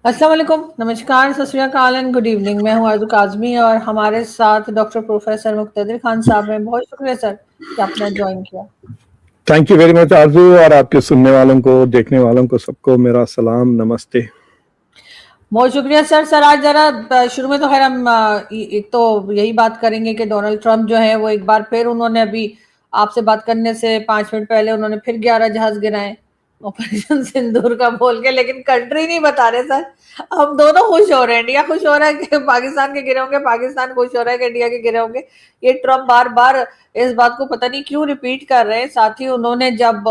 अस्सलाम वालेकुम, नमस्कार, सत श्री अकाल एंड गुड इवनिंग। मैं हूँ आरज़ू काज़मी और हमारे साथ डॉक्टर प्रोफेसर मुक़्तदिर खान साहब हैं। बहुत शुक्रिया सर कि आपने ज्वाइन किया। थैंक यू वेरी मच आरज़ू, और आपके सुनने वालों को, देखने वालों को सबको मेरा सलाम, नमस्ते। बहुत शुक्रिया सर। आज ज़रा शुरू में तो खैर हम एक तो यही बात करेंगे कि डोनाल्ड ट्रंप जो है वो एक बार फिर उन्होंने अभी आपसे बात करने से 5 मिनट पहले उन्होंने फिर 11 जहाज गिराए ऑपरेशन सिंदूर का बोल के, लेकिन कंट्री नहीं बता रहे सर। हम दोनों खुश हो रहे हैं, इंडिया खुश हो रहा है कि पाकिस्तान के गिरे होंगे, पाकिस्तान खुश हो रहा है कि इंडिया के गिरे होंगे। ये ट्रंप बार बार इस बात को पता नहीं क्यों रिपीट कर रहे हैं। साथ ही उन्होंने जब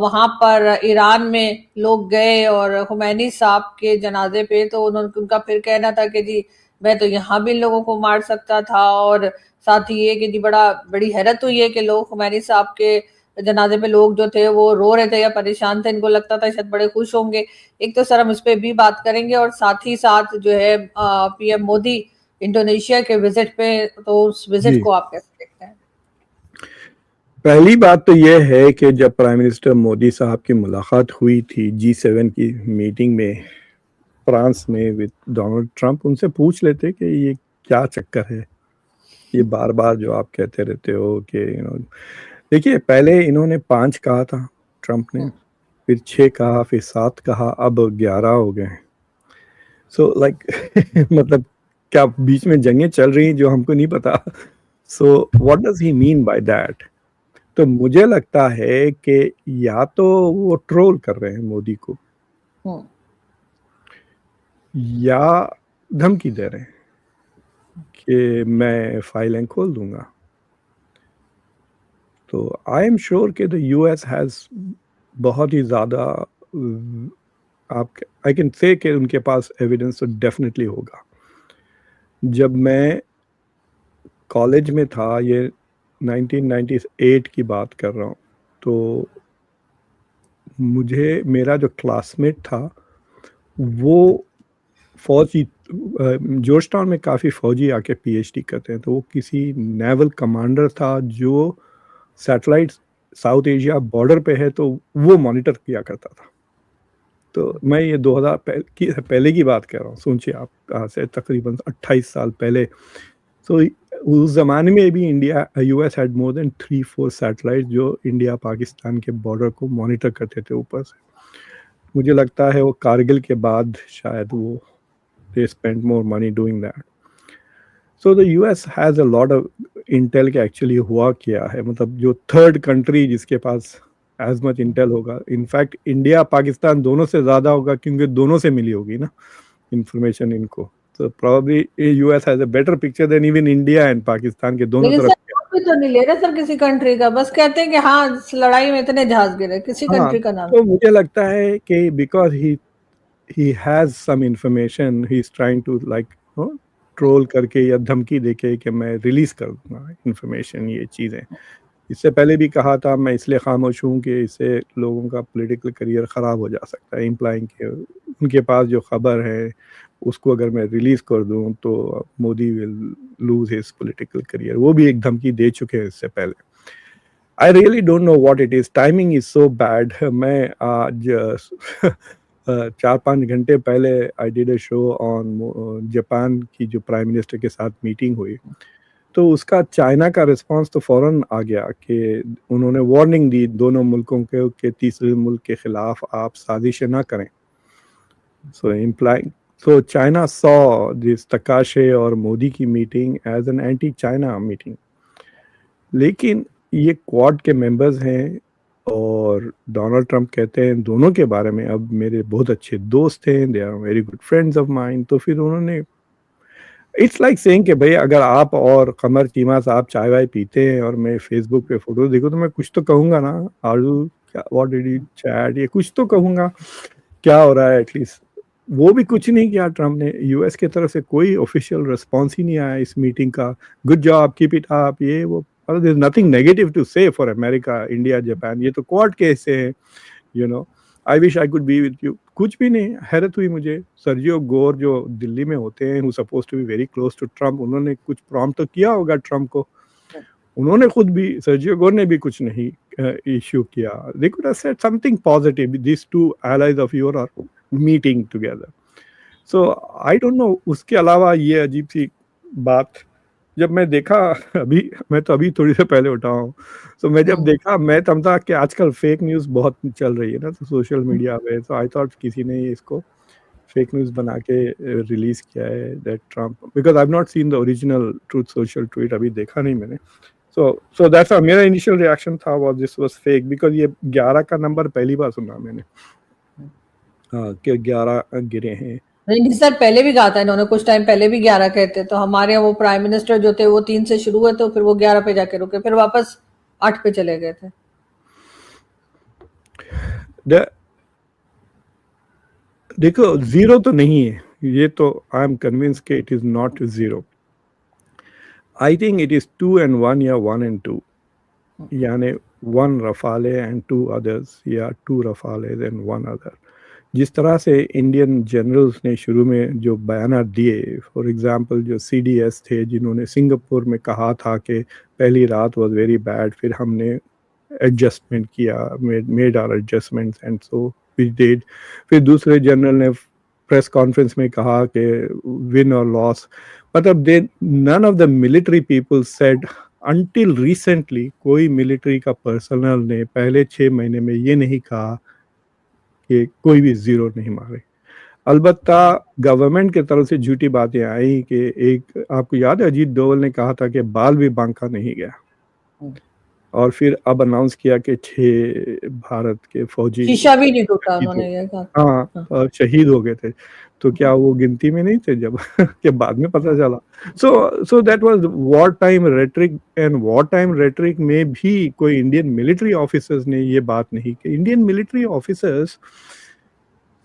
वहां पर ईरान में लोग गए और खुमैनी साहब के जनाजे पे, तो उनका फिर कहना था कि जी मैं तो यहाँ भी लोगों को मार सकता था। और साथ ही ये कि जी बड़ी हैरत हुई है कि लोग खुमैनी साहब के जनाजे पे लोग जो थे वो रो रहे थे या परेशान थे, इनको लगता था शायद बड़े खुश होंगे। एक तो सर हम इस पे भी बात करेंगे और साथ ही साथ जो है पीएम मोदी इंडोनेशिया के विजिट पे, तो उस विजिट को आप कैसे देखते हैं? पहली बात तो यह है कि जब प्राइम मिनिस्टर मोदी साहब की मुलाकात हुई थी G7 की मीटिंग में फ्रांस में विद डोनाल्ड ट्रंप, उनसे पूछ लेते कि ये क्या चक्कर है, ये बार बार जो आप कहते रहते हो कि देखिए, पहले इन्होंने 5 कहा था ट्रंप ने, फिर 6 कहा, फिर 7 कहा, अब 11 हो गए। सो लाइक मतलब क्या बीच में जंगें चल रही जो हमको नहीं पता। So what does he mean by that? तो मुझे लगता है कि या तो वो ट्रोल कर रहे हैं मोदी को, या धमकी दे रहे हैं कि मैं फाइलें खोल दूंगा। तो आई एम श्योर कि द यूएस हैज बहुत ही ज़्यादा, आप आई कैन से कि उनके पास एविडेंस तो डेफिनेटली होगा। जब मैं कॉलेज में था, ये 1998 की बात कर रहा हूँ, तो मुझे मेरा जो क्लासमेट था वो फौजी, जॉर्ज टाउन में काफ़ी फ़ौजी आके पीएचडी करते हैं, तो वो किसी नेवल कमांडर था जो सैटेलाइट साउथ एशिया बॉर्डर पे है, तो वो मॉनिटर किया करता था। तो मैं ये 2000 पहले की बात कर रहा हूँ, सोचिए आप, आज से तकरीबन 28 साल पहले। सो उस ज़माने में भी US had more than 3-4 satellite जो इंडिया पाकिस्तान के बॉर्डर को मॉनिटर करते थे ऊपर से। मुझे लगता है वो कारगिल के बाद शायद वो they spent more money doing that. So the US has a lot of intel के एक्चुअली हुआ क्या है, मतलब जो थर्ड कंट्री जिसके पास एज मच इंटेल होगा, इनफैक्ट इंडिया पाकिस्तान दोनों से ज़्यादा होगा, क्योंकि दोनों से मिली होगी ना इंफॉर्मेशन इनको। तो probably US has a better picture than even India and Pakistan के दोनों तरफ। भी तो नहीं ले रहे सर किसी कंट्री का, बस कहते हैं कि हाँ लड़ाई में इतने जहाज गिरे, किसी कंट्री का नाम। तो मुझे लगता है कि because he has some information, he is trying to like troll करके या धमकी देके कि मैं रिलीज कर दूंगा इंफॉर्मेशन, ये चीज़ें। इससे पहले भी कहा था मैं इसलिए खामोश हूँ कि इससे लोगों का पॉलिटिकल करियर ख़राब हो जा सकता है, इम्प्लाइंग के उनके पास जो खबर है उसको अगर मैं रिलीज़ कर दूँ तो Modi will lose his political career. वो भी एक धमकी दे चुके हैं इससे पहले। I really don't know what it is, timing is so bad. मैं आज 4-5 घंटे पहले I did a show on Japan की जो प्राइम मिनिस्टर के साथ मीटिंग हुई, तो उसका चाइना का रिस्पांस तो फौरन आ गया कि उन्होंने वार्निंग दी दोनों मुल्कों के तीसरे मुल्क के खिलाफ आप साजिशें ना करें। So China saw this Takaichi और मोदी की meeting as an anti China meeting. लेकिन ये क्वाड के मेंबर्स हैं और डोनाल्ड ट्रंप कहते हैं दोनों के बारे में, अब मेरे बहुत अच्छे दोस्त हैं, they are very good friends of mine. तो फिर उन्होंने, इट्स लाइक सेइंग कि भाई अगर आप और कमर चीमा साहब चाय वाय पीते हैं और मैं फेसबुक पे फोटो देखूं तो मैं कुछ तो कहूंगा ना, आरजू व्हाट डिड यू चैट, ये कुछ तो कहूंगा क्या हो रहा है एटलीस्ट। वो भी कुछ नहीं किया ट्रंप ने, यूएस की तरफ से कोई ऑफिशियल रिस्पॉन्स ही नहीं आया इस मीटिंग का। Good job, keep it up, ये वो, there is nothing negative to say for America, India, Japan, ये तो क्वाड के हिस्से हैं, you know. I wish I could be with you. कुछ भी नहीं। हैरत हुई मुझे, सर्जियो गोर जो दिल्ली में होते हैं, who suppose to be very close to Trump, उन्होंने कुछ प्रॉम्प्ट तो किया होगा ट्रंप को, उन्होंने खुद भी, सर्जियो गोर ने भी कुछ नहीं इश्यू किया। They could have said something positive. These two allies of yours are meeting together. So I don't no. उसके अलावा ये अजीब सी बात जब मैं देखा, अभी मैं तो अभी थोड़ी देर पहले उठा हूँ, तो मैं जब देखा, मैं समझा कि आजकल फेक न्यूज़ बहुत चल रही है ना, तो सोशल मीडिया पे, तो आई थॉट किसी ने इसको फेक न्यूज़ बना के रिलीज किया है, that Trump, because I have not seen the original truth social tweet, अभी देखा नहीं मैंने। सो दैट्स मेरा इनिशियल रिएक्शन था was this was fake, because ये 11 का नंबर पहली बार सुना मैंने, हाँ, कि 11 गिरे हैं। नहीं सर, पहले भी कहा था इन्होंने, कुछ टाइम पहले भी 11 कहते, तो हमारे यहाँ वो प्राइम मिनिस्टर जो थे वो 3 से शुरू हुए, तो फिर वो 11 पे जाके रुके, फिर वापस 8 पे चले गए थे। देखो, जीरो तो नहीं है ये, तो आई एम कन्विंस के it is not zero. I think it is 2 and 1 या 1 and 2, यानी 1 रफाले एंड 2 अदर्स, या 2 रफाले एंड 1 अदर। जिस तरह से इंडियन जनरल्स ने शुरू में जो बयान दिए, फॉर एग्जांपल जो CDS थे, जिन्होंने सिंगापुर में कहा था कि पहली रात वाज वेरी बैड, फिर हमने एडजस्टमेंट किया, made our adjustments and so we did. फिर दूसरे जनरल ने प्रेस कॉन्फ्रेंस में कहा कि विन और लॉस, मतलब they none of the military people said until recently, कोई मिलिट्री का पर्सनल ने पहले 6 महीने में ये नहीं कहा कि कोई भी जीरो नहीं मारे। अलबत्ता गवर्नमेंट की तरफ से झूठी बातें आई कि एक, आपको याद है अजीत डोवल ने कहा था कि बाल भी बांका नहीं गया, और फिर अब अनाउंस किया कि 6 भारत के फौजी शीशा भी नहीं टूटा, उन्होंने ये कहा। हाँ, शहीद हो गए थे। तो क्या वो गिनती में नहीं थे जब के बाद में पता चला? So that was war time rhetoric, and war time rhetoric में भी कोई इंडियन मिलिट्री ऑफिसर्स ने ये बात नहीं की। Indian military officers,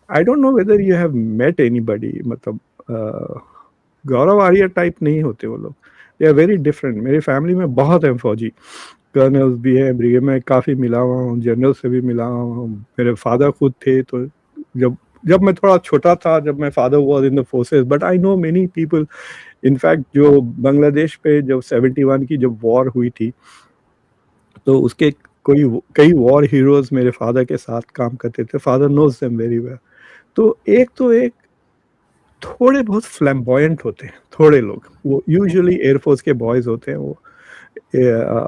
I don't know whether you have met anybody, मतलब गौरव आर्या टाइप नहीं होते वो लोग, दे आर वेरी डिफरेंट। मेरी फैमिली में बहुत है फौजी, कर्नल्स भी हैं, ब्रिगेड में काफ़ी मिला हुआ हूँ, जनरल से भी मिला हुआ हूँ। मेरे फादर खुद थे, तो जब मैं थोड़ा छोटा था, जब मैं father was in the forces, but I know many people. In fact जो बांग्लादेश पे जब 71 की जब वॉर हुई थी, तो उसके कई वॉर हीरोज मेरे फादर के साथ काम करते थे। Father knows them very well. तो एक थोड़े बहुत फ्लैम्बॉयंट होते हैं थोड़े लोग, वो यूजुअली एयरफोर्स के बॉयज होते हैं, वो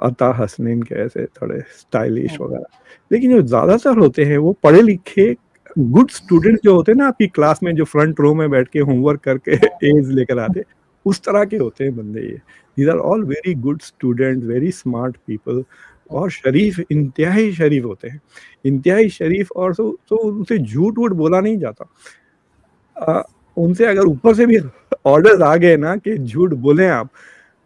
अता हसनैन के ऐसे थोड़े स्टाइलिश वगैरह। लेकिन जो ज्यादातर होते हैं वो पढ़े लिखे गुड स्टूडेंट जो होते हैं ना, आपकी क्लास में जो फ्रंट रो में बैठ के होमवर्क करके एज लेकर आते, उस तरह के होते हैं बंदे ये। These are all very good student, very smart people, और शरीफ, इंतहाई शरीफ होते हैं, इंतहाई शरीफ। और तो उनसे झूठ वूठ बोला नहीं जाता। उनसे अगर ऊपर से भी ऑर्डर्स आ गए ना कि झूठ बोले आप,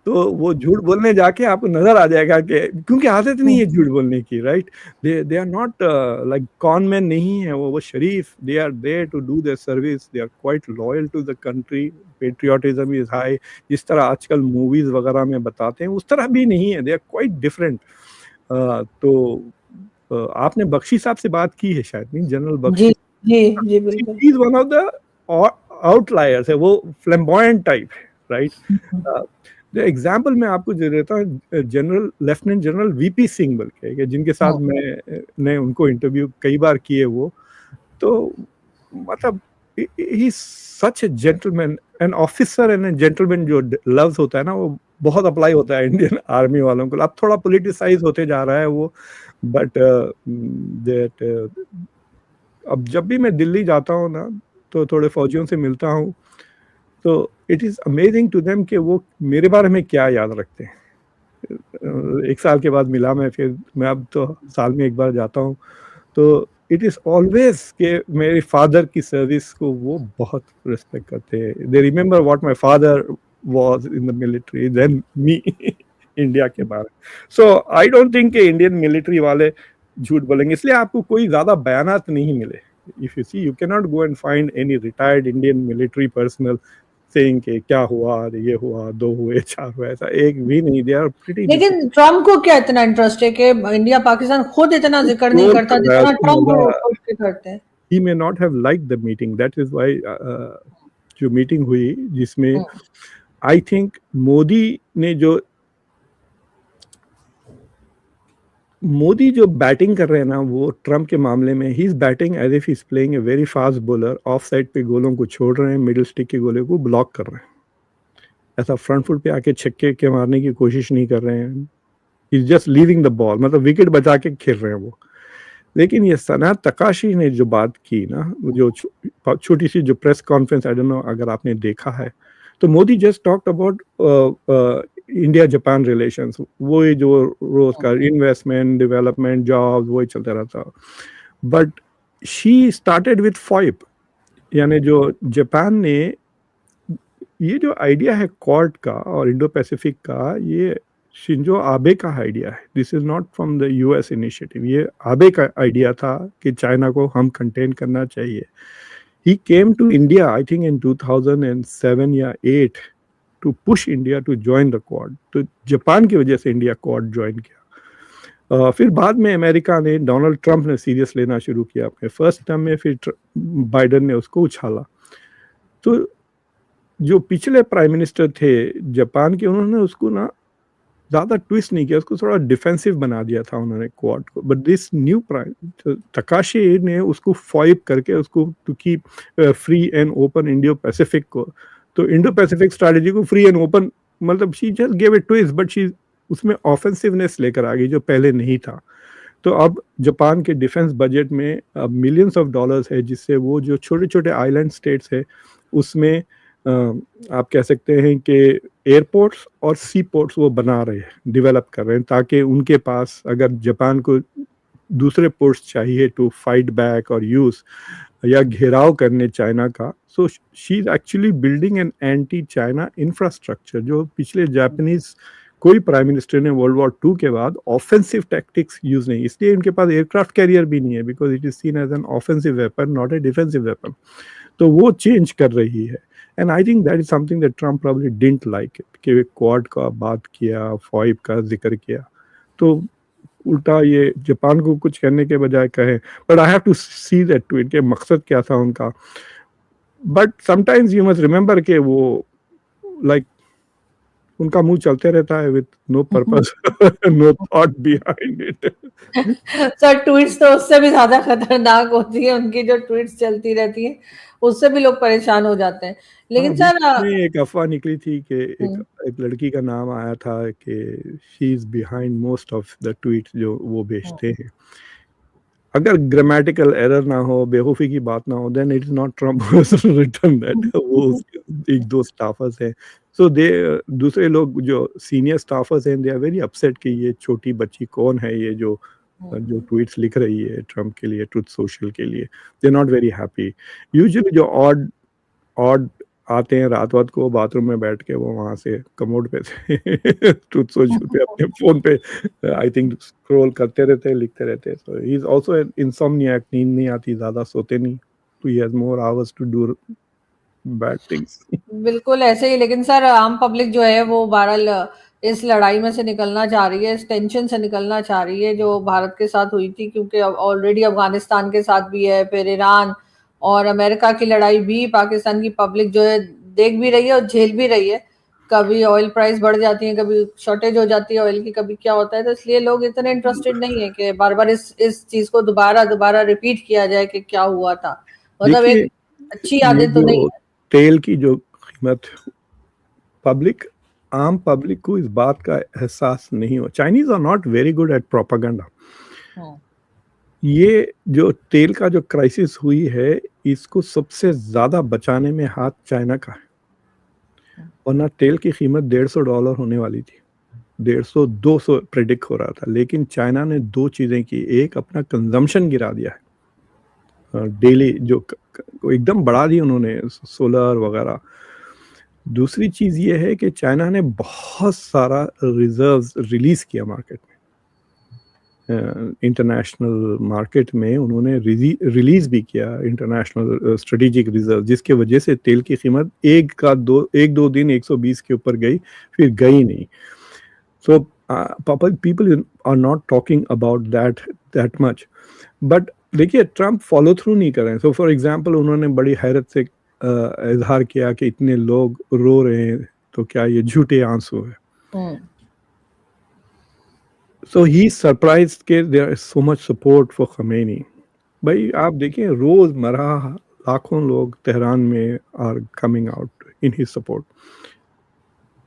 तो वो झूठ बोलने जाके आपको नजर आ जाएगा कि, क्योंकि आदत नहीं है झूठ बोलने की, right? They are not like con man नहीं है वो शरीफ। They are there to do their service, they are quite loyal to the country, patriotism is high. जिस तरह आजकल मूवीज वगैरह में बताते हैं उस तरह भी नहीं है, दे आर क्वाइट डिफरेंट। तो आपने बख्शी साहब से बात की है शायद, नहीं? जनरल बख्शी जी बिल्कुल। Is one of the outliers है, वो फ्लैम्बॉयंट टाइप है, राइट? एग्जाम्पल मैं आपको दे देता हूँ, general lieutenant general VP Singh बोल के, जिनके साथ मैंने उनको इंटरव्यू कई बार किए, वो तो मतलब he such a gentleman, an officer and a gentleman. जो लफ्ज होता है ना, वो बहुत अप्लाई होता है इंडियन आर्मी वालों को। अब थोड़ा पॉलिटिसाइज होते जा रहा है वो, बट अब जब भी मैं दिल्ली जाता हूँ ना, तो थोड़े फौजियों से मिलता हूँ, तो it is amazing to them कि वो मेरे बारे में क्या याद रखते हैं। 1 साल के बाद मिला फिर मैं अब तो साल में 1 बार जाता हूँ, तो इट इज़ ऑलवेज कि मेरे फादर की सर्विस को वो बहुत रिस्पेक्ट करते हैं। They remember what my father was in the military than me India के बारे में। सो आई डोंट थिंक कि इंडियन मिलिट्री वाले झूठ बोलेंगे, इसलिए आपको कोई ज्यादा बयानात नहीं मिले। If you see, you can not go and find any retired Indian military personnel saying कि क्या हुआ, ये हुआ, 2 हुए, 4 हुए, ऐसा एक भी नहीं। They are pretty. लेकिन ट्रम्प को क्या इतना इंटरेस्ट है कि इंडिया पाकिस्तान खुद इतना जिक्र नहीं करता जितना ट्रम्प करते हैं? He may not have liked the meeting. That is why जो मीटिंग हुई, जिसमें आई थिंक मोदी ने जो मोदी जो बैटिंग कर रहे हैं ना, वो ट्रम्प के मामले में he is batting as if he is playing a very fast bowler. Off side पे गोलों को छोड़ रहे हैं, मिडिल स्टिक के गोले को ब्लॉक कर रहे हैं। ऐसा फ्रंट फुट पे आके छक्के के मारने की कोशिश नहीं कर रहे हैं। Is just leaving the ball, मतलब विकेट बचा के खेल रहे हैं वो। लेकिन ये सना तकाशी ने जो बात की ना, जो छोटी सी जो press conference, I don't no अगर आपने देखा है, तो Modi just talked about India Japan relations. वो जो रोज का इन्वेस्टमेंट, डेवलपमेंट, जॉब, वही चलता रहता। बट शी स्टार्टेड विथ फॉइप, यानी जो जापान ने ये जो आइडिया है क्वाड का और इंडो पैसिफिक का, ये शिंजो आबे का आइडिया है। This is not from the US initiative. ये आबे का आइडिया था कि चाइना को हम कंटेन करना चाहिए। He came to India I think in 2007 या 8 to push India to join the Quad. तो जापान की वजह से इंडिया क्वाड ज्वाइन किया। फिर बाद में अमेरिका ने, डोनाल्ड ट्रंप ने सीरियस लेना शुरू किया अपने फर्स्ट टर्म में, फिर बाइडन ने उसको उछाला। तो जो पिछले प्राइम मिनिस्टर थे जापान के, उन्होंने उसको ना ज़्यादा ट्विस्ट नहीं किया, उसको थोड़ा डिफेंसिव बना दिया था उन्होंने क्वाड को। But this new prime Takaichi ने उसको फॉइप करके उसको to keep free and open Indo Pacific को, तो इंडो पैसिफिक स्ट्रैटेजी को फ्री एंड ओपन, मतलब she just give it twist, but she उसमें ऑफेंसिवनेस लेकर आ गई जो पहले नहीं था। तो अब जापान के डिफेंस बजट में अब मिलियंस ऑफ डॉलर्स है, जिससे वो जो छोटे छोटे आइलैंड स्टेट्स है उसमें आप कह सकते हैं कि एयरपोर्ट्स और सी पोर्ट्स वो बना रहे हैं, डेवलप कर रहे हैं, ताकि उनके पास अगर जापान को दूसरे पोर्ट्स चाहिए टू फाइट बैक और यूज या घेराव करने चाइना का, so she is actually building an anti China infrastructure, जो पिछले जापानीज कोई प्राइम मिनिस्टर ने वर्ल्ड वॉर 2 के बाद ऑफेंसिव टैक्टिक्स यूज नहीं, इसलिए इनके पास एयरक्राफ्ट कैरियर भी नहीं है, because it is seen as an offensive weapon, not a defensive weapon. तो वो चेंज कर रही है। And I think that is something that Trump probably didn't like it, कि क्वाड का बात किया, फॉइब का जिक्र किया, तो उल्टा ये जापान को कुछ कहने के बजाय कहे। But I have to see that tweet के मकसद क्या था उनका। But sometimes you must remember के वो लाइक उनका मुंह चलते रहता है with no purpose, no thought behind it. सर ट्वीट्स तो उससे भी ज्यादा खतरनाक होती है, उनकी जो ट्वीट्स चलती रहती है उससे भी लोग परेशान हो जाते हैं। लेकिन सर एक अफवाह निकली थी कि एक लड़की का नाम आया था कि she is behind most of the tweets जो वो भेजते हैं। अगर ग्रामेटिकल एरर ना हो, बेवकूफ़ी की बात ना हो, then it is not Trump written that. वो एक दो स्टाफर्स हैं, सो दे दूसरे लोग जो सीनियर स्टाफर्स हैं, दे आर वेरी अपसेट कि ये छोटी बच्ची कौन है, ये जो ट्वीट्स लिख रही है ट्रम्प के लिए, ट्रुथ सोशल के लिए। They are not very happy. Usually जो ऑड आते हैं रात रात को बाथरूम में बैठ के, वो वहां से कमोड पे से ट्रुथ सोशल पे अपने फोन पे आई थिंक स्क्रॉल करते रहते हैं, लिखते रहते हैं। So he is also an insomniac, नींद नहीं आती, ज्यादा सोते नहीं, तो he has more hours to do bad things. बिल्कुल ऐसे ही। लेकिन सर आम पब्लिक जो है वो बहरहाल इस लड़ाई में से निकलना चाह रही है, इस टेंशन से निकलना चाह रही है जो भारत के साथ हुई थी, क्योंकि ऑलरेडी अफगानिस्तान के साथ भी है, फिर ईरान और अमेरिका की लड़ाई भी पाकिस्तान की पब्लिक जो है देख भी रही है और झेल भी रही है। कभी ऑयल प्राइस बढ़ जाती है, कभी शॉर्टेज हो जाती है ऑयल की, कभी क्या होता है। तो इसलिए लोग इतने इंटरेस्टेड नहीं है कि बार बार इस चीज को दोबारा रिपीट किया जाए कि क्या हुआ था। मतलब एक अच्छी यादें तो नहीं है। तेल की जो कीमत, आम पब्लिक को इस बात का एहसास नहीं हो। Chinese are not very good at propaganda. ये जो तेल का जो क्राइसिस हुई है, इसको सबसे ज्यादा बचाने में हाथ चाइना का है। वरना तेल की कीमत $150 होने वाली थी, 150-200 प्रेडिक्ट हो रहा था। लेकिन चाइना ने दो चीजें की, एक अपना कंजम्पशन गिरा दिया है, डेली जो एकदम बढ़ा दी उन्होंने, सोलर वगैरह। दूसरी चीज ये है कि चाइना ने बहुत सारा रिजर्व्स रिलीज किया मार्केट में, इंटरनेशनल मार्केट में उन्होंने रिलीज भी किया इंटरनेशनल स्ट्रेटेजिक रिजर्व, जिसके वजह से तेल की कीमत एक दो दिन 120 के ऊपर गई, फिर गई नहीं। So people are not talking about that much. But देखिए ट्रम्प फॉलो थ्रू नहीं कर रहे हैं। सो फॉर एग्जांपल उन्होंने बड़ी हैरत से इजहार किया कि इतने लोग रो रहे हैं तो क्या ये झूठे आंसू है। सो ही सरप्राइज्ड के there is so much support for Khamenei. भाई आप देखिए रोजमर्रा लाखों लोग तेहरान में are coming out in his support.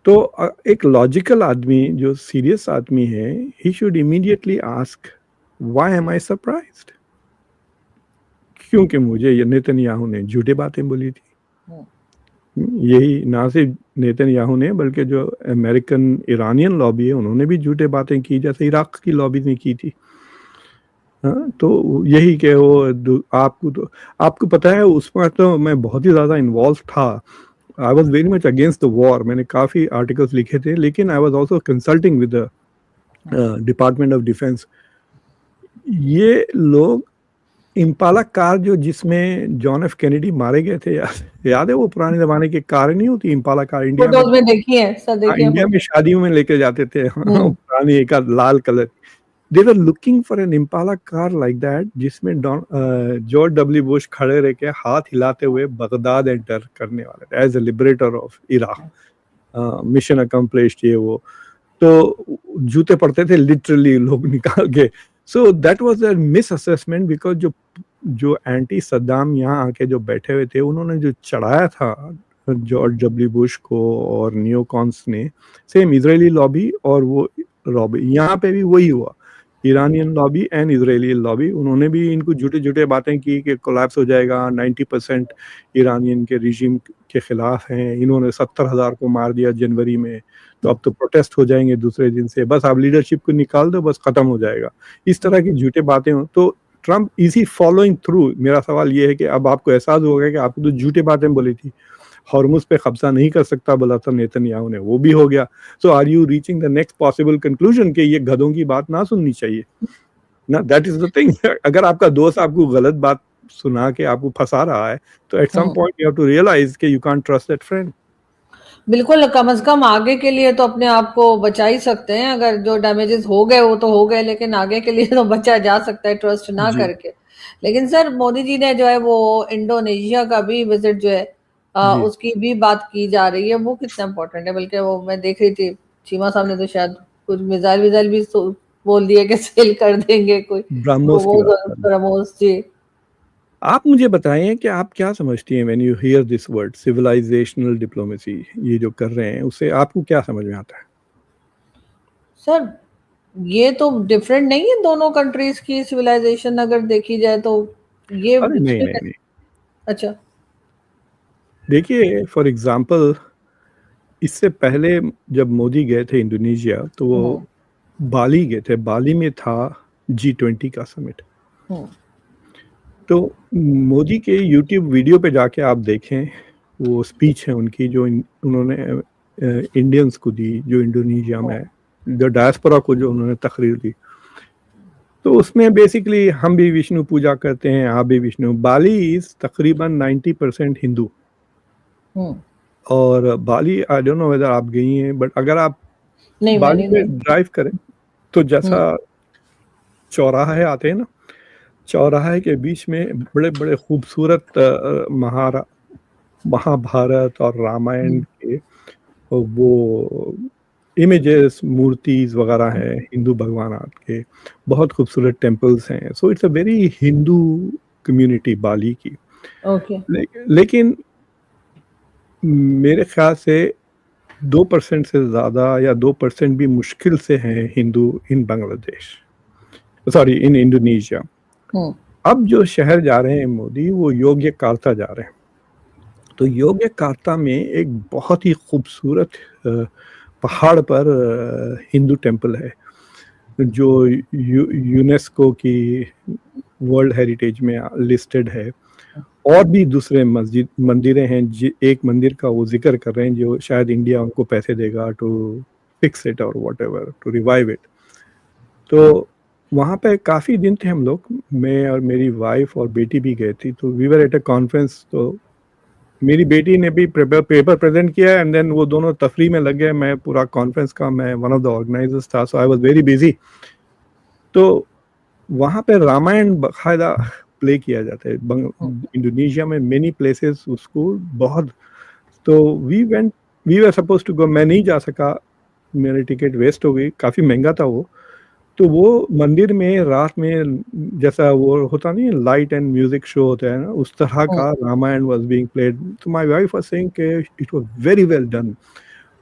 तो एक लॉजिकल आदमी जो सीरियस आदमी है, he should immediately ask why am I surprised, क्योंकि मुझे ये नेतन्याहू ने झूठी बातें बोली थी। यही ना सिर्फ नेतन्याहू ने बल्कि जो अमेरिकन ईरानियन लॉबी है उन्होंने भी झूठे बातें की, जैसे इराक की लॉबी ने की थी। हाँ, तो यही कि वो आपको पता है उसमें तो मैं बहुत ही ज़्यादा इन्वॉल्व था। I was very much against the war, मैंने काफ़ी आर्टिकल्स लिखे थे, लेकिन I was also consulting with the department of defence. ये लोग इम्पाला कार जो जिसमें जॉन एफ कैनेडी मारे गए थे, याद है वो पुराने जमाने की कार नहीं होती इम्पाला कार, इंडिया में देखी है सर, देखी है इंडिया में शादियों में लेके जाते थे पुरानी एक लाल colour. They were looking for an Impala car like that जिसमें जॉर्ज डब्ल्यू बुश खड़े रह के हाथ हिलाते हुए बगदाद एंटर करने वाले थे as a liberator of Iraq, mission accomplished ये वो। तो जूते पड़ते थे लिटरली लोग निकाल के। So that was a miss assessment, because जो एंटी सद्दाम यहाँ आके जो बैठे हुए थे उन्होंने जो चढ़ाया था जॉर्ज डब्ल्यू बुश को और नियोकॉन्स ने, सेम इजरायली लॉबी और वो लॉबी यहाँ पे भी वही हुआ, Iranian lobby and Israeli lobby. उन्होंने भी इनको झूठे झूठे बातें की कि कोलैप्स हो जाएगा, 90% ईरानियन के रिजीम के खिलाफ हैं, इन्होंने 70,000 को मार दिया जनवरी में, तो अब तो प्रोटेस्ट हो जाएंगे दूसरे दिन से, बस आप लीडरशिप को निकाल दो बस खत्म हो जाएगा। इस तरह की झूठे बातें हो तो ट्रम्प इजी फॉलोइंग थ्रू। मेरा सवाल ये है कि अब आपको एहसास होगा कि आपको तो झूठे बातें बोली थी, हॉर्मुज पे कब्जा नहीं कर सकता बोला था नेतन्याहू ने, वो भी हो गया। So are you reaching the next possible conclusion कि ये गधों की बात ना सुननी चाहिए ना? That is the thing. अगर आपका दोस्त आपको गलत बात सुना के आपको फंसा रहा है तो at some point you have to realise कि you can't trust that friend. बिल्कुल, कम से कम आगे के लिए तो अपने आप को बचा ही सकते हैं। अगर जो डैमेजेस हो गए वो तो हो गए, लेकिन आगे के लिए तो बचा जा सकता है ट्रस्ट ना करके। लेकिन सर मोदी जी ने जो है वो इंडोनेशिया का भी विजिट जो है उसकी भी बात की जा रही है, वो कितना इम्पोर्टेंट है। बल्कि वो मैं देख रही थी चीमा साहब ने तो शायद कुछ मिसाइल भी बोल दिए कि सेल कर देंगे कोई ब्रह्मोस जी। आप मुझे बताएं कि आप क्या समझती हैं when you here this word civilisational diplomacy, ये जो कर रहे हैं उससे आपको क्या समझ में आता है? सर ये तो डिफरेंट नहीं है दोनों कंट्रीज की सिविलाइजेशन अगर देखी जाए तो ये नहीं। अच्छा देखिए फॉर एग्जांपल इससे पहले जब मोदी गए थे इंडोनेशिया तो वो बाली गए थे, बाली में था G20 का समिट। तो मोदी के YouTube वीडियो पे जाके आप देखें, वो स्पीच है उनकी जो उन्होंने इंडियंस को दी जो इंडोनेशिया में है, जो डायस्पोरा को जो उन्होंने तकरीर दी। तो उसमें बेसिकली हम भी विष्णु पूजा करते हैं, आप भी विष्णु। बाली इज तकरीबन 90% हिंदू। और बाली आई डोंट नो वेदर आप गई हैं, बट अगर आप बाली में ड्राइव करें तो जैसा चौराहे आते हैं ना, चौराहे के बीच में बड़े बड़े खूबसूरत महाभारत और रामायण के वो इमेजेस, मूर्तिज वगैरह हैं हिंदू भगवान के, बहुत खूबसूरत टेम्पल्स हैं। So it's a very Hindu community Bali की। लेकिन मेरे ख्याल से 2% से ज़्यादा या 2% भी मुश्किल से हैं हिंदू इन बांग्लादेश, सॉरी इन इंडोनेशिया। अब जो शहर जा रहे हैं मोदी वो योग्यकार्ता जा रहे हैं। तो योग्यकार्ता में एक बहुत ही खूबसूरत पहाड़ पर हिंदू टेम्पल है जो यूनेस्को की वर्ल्ड हेरिटेज में लिस्टेड है। और भी दूसरे मंदिरें हैं, एक मंदिर का वो जिक्र कर रहे हैं जो शायद इंडिया उनको पैसे देगा टू फिक्स इट और व्हाटएवर, टू रिवाइव इट। तो वहाँ पे काफ़ी दिन थे हम लोग, मैं और मेरी वाइफ और बेटी भी गए थी। तो we were at a conference. तो मेरी बेटी ने भी पेपर प्रेजेंट किया एंड देन वो दोनों तफरी में लग गए। मैं पूरा कॉन्फ्रेंस का मैं वन ऑफ द ऑर्गेनाइजर्स था, सो आई वाज वेरी बिजी। तो वहाँ पे रामायण बाकायदा प्ले किया जाता है इंडोनेशिया में मेनी प्लेसेस उसको बहुत। तो we were suppose to go, मैं नहीं जा सका, मेरी टिकट वेस्ट हो गई, काफ़ी महंगा था वो। तो वो मंदिर में रात में जैसा वो होता नहीं है लाइट एंड म्यूजिक शो होता है ना, उस तरह का रामायण वाज बीइंग प्लेड। तो माय वाइफ वाज सेइंग कि it was very well done.